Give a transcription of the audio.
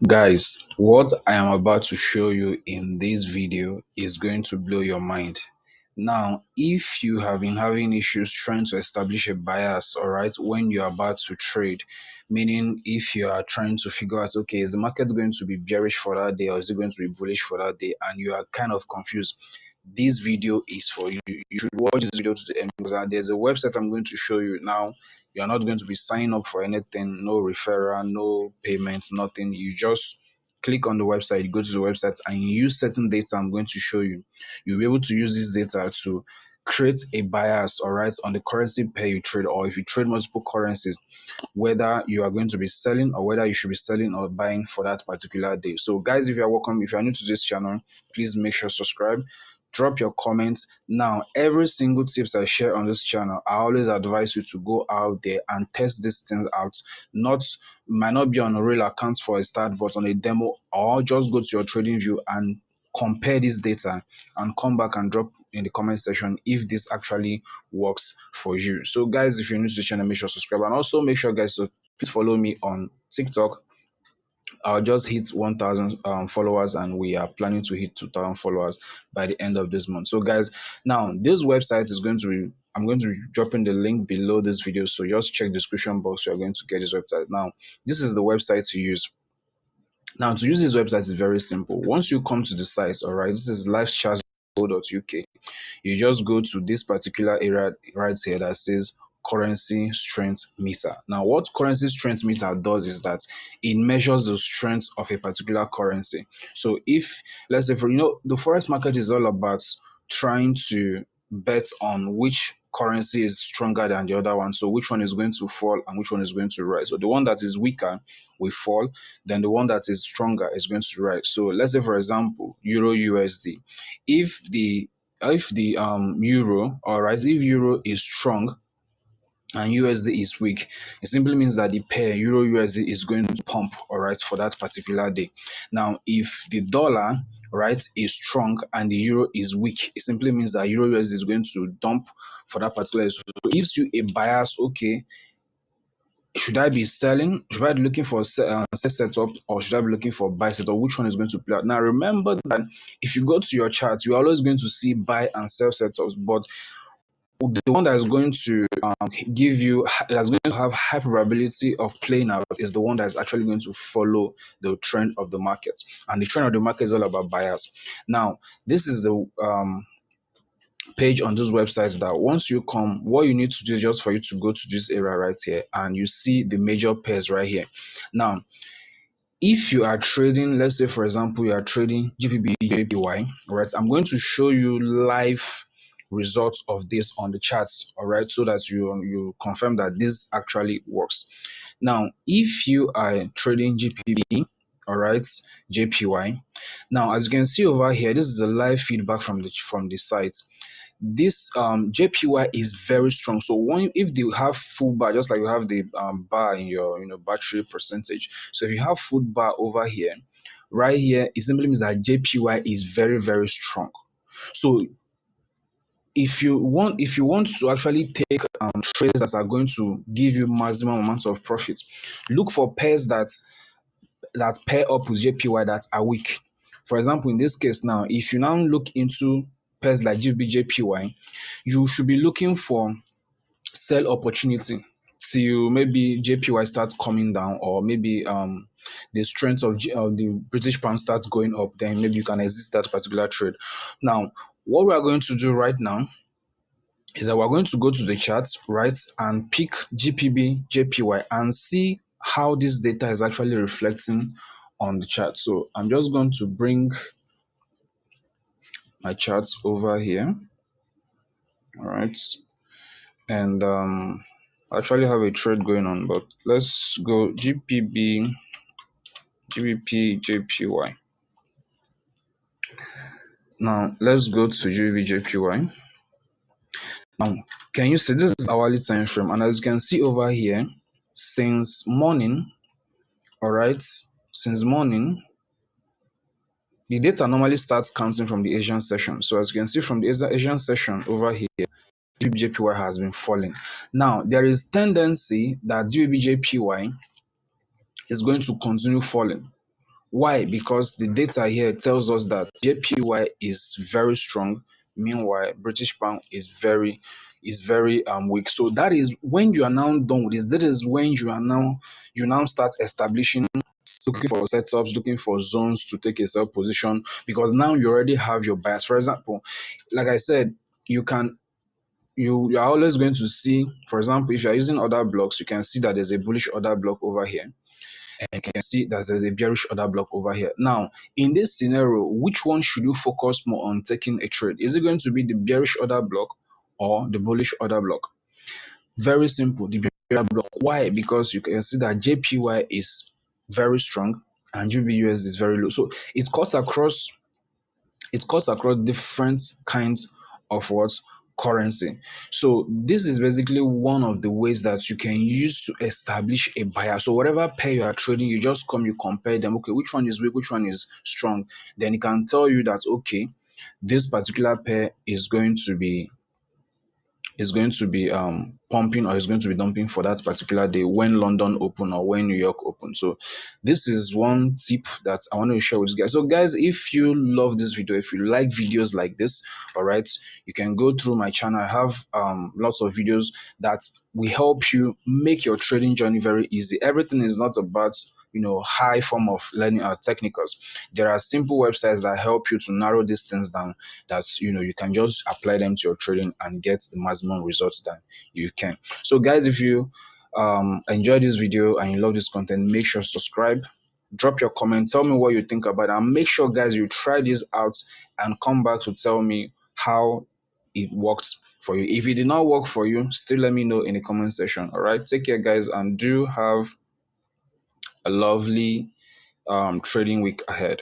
Guys, what I am about to show you in this video is going to blow your mind. Now, if you have been having issues trying to establish a bias, all right, when you're about to trade, meaning if you are trying to figure out, okay, is the market going to be bearish for that day or is it going to be bullish for that day, and you are kind of confused, this video is for you. You should watch this video to the end because there's a website I'm going to show you now. You're not going to be signing up for anything, no referral, no payment, nothing. You just click on the website, go to the website, and you use certain data I'm going to show you. You'll be able to use this data to create a bias, all right, on the currency pair you trade, or if you trade multiple currencies, whether you are going to be selling or whether you should be selling or buying for that particular day. So guys, if you are welcome, if you are new to this channel, please make sure to subscribe, drop your comments. Now, every single tips I share on this channel, I always advise you to go out there and test these things out. Not Might not be on a real account for a start, but on a demo, or just go to your trading view and compare this data and come back and drop in the comment section if this actually works for you. So guys, if you're new to the channel, make sure to subscribe, and also make sure guys to please follow me on TikTok. I'll just hit 1,000 followers, and we are planning to hit 2,000 followers by the end of this month. So guys, now this website is going to be, I'm going to be dropping the link below this video, so just check the description box. You're going to get this website. Now, this is the website to use. Now, to use this website is very simple. Once you come to the site, all right, this is livecharts.co.uk. You just go to this particular area right here that says currency strength meter. Now, what currency strength meter does is that it measures the strength of a particular currency. So if, let's say, for the forex market is all about trying to bet on which currency is stronger than the other one, so which one is going to fall and which one is going to rise. So the one that is weaker will fall, then the one that is stronger is going to rise. So let's say, for example, euro USD. If the euro, all right, if euro is strong and USD is weak, it simply means that the pair euro USD is going to pump, all right, for that particular day. Now, if the dollar, right, is strong and the euro is weak, it simply means that euro USD is going to dump for that particular day. So it gives you a bias. Okay, should I be selling? Should I be looking for sell setup, or should I be looking for buy setup? Which one is going to play out? Now, remember that if you go to your chart, you're always going to see buy and sell setups, but the one that is going to give you, that's going to have high probability of playing out, is the one that is actually going to follow the trend of the market. And the trend of the market is all about buyers. Now, this is the page on those websites that once you come, what you need to do is just for you to go to this area right here, and you see the major pairs right here. Now, if you are trading, let's say for example you are trading GBP JPY, right, I'm going to show you live results of this on the charts, all right, so that you confirm that this actually works. Now, if you are trading GBP, all right, JPY, now as you can see over here, this is a live feedback from the site. This JPY is very strong. So if they have full bar, just like you have the bar in your battery percentage. So if you have full bar over here, right here, it simply means that JPY is very, very strong. So if you want to actually take trades that are going to give you maximum amount of profit, look for pairs that pair up with JPY that are weak. For example, in this case now, if you now look into pairs like JPY, you should be looking for sell opportunity till maybe JPY starts coming down, or maybe the strength of the British pound starts going up. Then maybe you can exit that particular trade. Now, what we are going to do right now is that we're going to go to the charts, right, and pick GPB JPY and see how this data is actually reflecting on the chart. So I'm just going to bring my charts over here, all right, and I actually have a trade going on, but let's go GBP JPY. Now let's go to GBP JPY. Now, can you see this is hourly time frame, and as you can see over here, since morning, all right, since morning, the data normally starts counting from the Asian session. So as you can see from the Asian session over here, GBP JPY has been falling. Now, there is tendency that GBP JPY is going to continue falling. Why? Because the data here tells us that JPY is very strong. Meanwhile, British pound is very weak. So that is when you are now done with this. That is when you now start establishing, looking for setups, looking for zones to take a sell position, because now you already have your bias. For example, like I said, you can you are always going to see, for example, if you are using other blocks, you can see that there's a bullish order block over here, and you can see that there's a bearish order block over here. Now, in this scenario, which one should you focus more on taking a trade? Is it going to be the bearish order block or the bullish order block? Very simple, the bearish order block. Why? Because you can see that JPY is very strong and GBUS is very low. So it cuts across different kinds of what currency. So this is basically one of the ways that you can use to establish a buyer. So whatever pair you are trading, you just come, you compare them. Okay, which one is weak, which one is strong? Then it can tell you that okay, this particular pair is going to be pumping, or is going to be dumping for that particular day when London open or when New York open. So this is one tip that I want to share with you guys. So guys, if you love this video, if you like videos like this, all right, you can go through my channel. I have lots of videos that will help you make your trading journey very easy. Everything is not about high form of learning or technicals. There are simple websites that help you to narrow these things down, that you can just apply them to your trading and get the maximum results that you can. So guys, if you enjoy this video and you love this content, make sure to subscribe, drop your comment, tell me what you think about it, and make sure guys you try this out and come back to tell me how it worked for you. If it did not work for you, still let me know in the comment section. All right, take care guys, and do have a lovely trading week ahead.